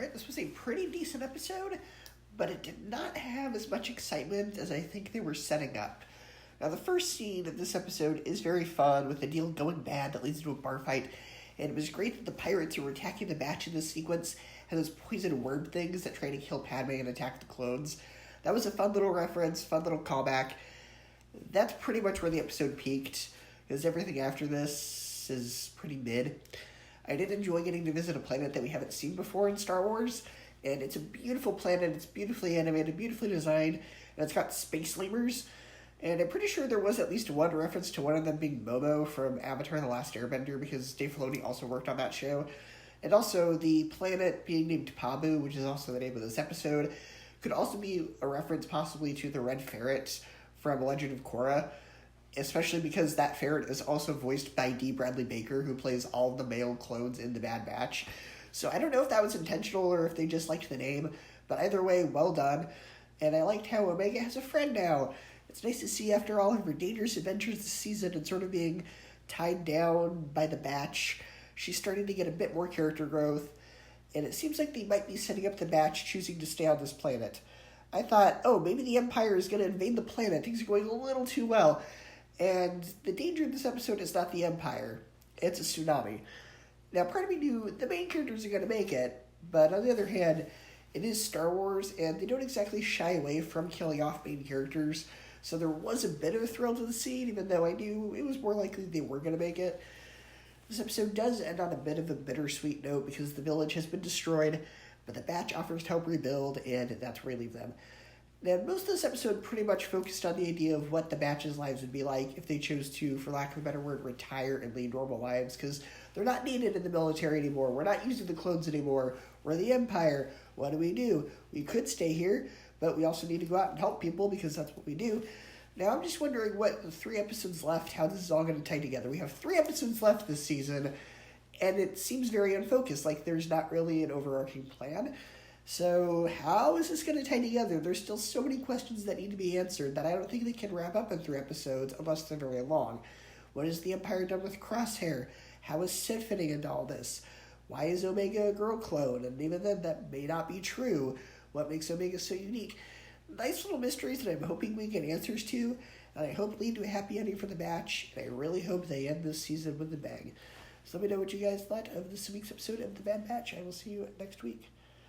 Alright, this was a pretty decent episode, but it did not have as much excitement as I think they were setting up. Now, the first scene of this episode is very fun, with the deal going bad that leads to a bar fight, and it was great that the pirates who were attacking the match in this sequence had those poison worm things that try to kill Padme and attack the clones. That was a fun little reference, fun little callback. That's pretty much where the episode peaked, because everything after this is pretty mid. I did enjoy getting to visit a planet that we haven't seen before in Star Wars, and it's a beautiful planet, it's beautifully animated, beautifully designed, and it's got space lemurs, and I'm pretty sure there was at least one reference to one of them being Momo from Avatar: The Last Airbender, because Dave Filoni also worked on that show. And also, the planet being named Pabu, which is also the name of this episode, could also be a reference possibly to the Red Ferret from Legend of Korra, especially because that ferret is also voiced by D. Bradley Baker, who plays all the male clones in The Bad Batch. So I don't know if that was intentional or if they just liked the name, but either way, well done. And I liked how Omega has a friend now. It's nice to see after all of her dangerous adventures this season and sort of being tied down by the Batch, she's starting to get a bit more character growth, and it seems like they might be setting up the Batch choosing to stay on this planet. I thought, oh, maybe the Empire is going to invade the planet. Things are going a little too well. And the danger in this episode is not the Empire. It's a tsunami. Now, part of me knew the main characters are going to make it, but on the other hand, it is Star Wars, and they don't exactly shy away from killing off main characters, so there was a bit of a thrill to the scene, even though I knew it was more likely they were going to make it. This episode does end on a bit of a bittersweet note because the village has been destroyed, but the Batch offers to help rebuild, and that's where we leave them. Now, most of this episode pretty much focused on the idea of what the Batch's lives would be like if they chose to, for lack of a better word, retire and lead normal lives, because they're not needed in the military anymore. We're not using the clones anymore. We're the Empire. What do? We could stay here, but we also need to go out and help people because that's what we do. Now, I'm just wondering what the 3 episodes left, how this is all going to tie together. We have 3 episodes left this season, and it seems very unfocused, like there's not really an overarching plan. So how is this going to tie together? There's still so many questions that need to be answered that I don't think they can wrap up in 3 episodes unless they're very long. What has the Empire done with Crosshair? How is Sid fitting into all this? Why is Omega a girl clone? And even then, that may not be true. What makes Omega so unique? Nice little mysteries that I'm hoping we get answers to, and I hope lead to a happy ending for the Batch, and I really hope they end this season with a bang. So let me know what you guys thought of this week's episode of The Bad Batch. I will see you next week.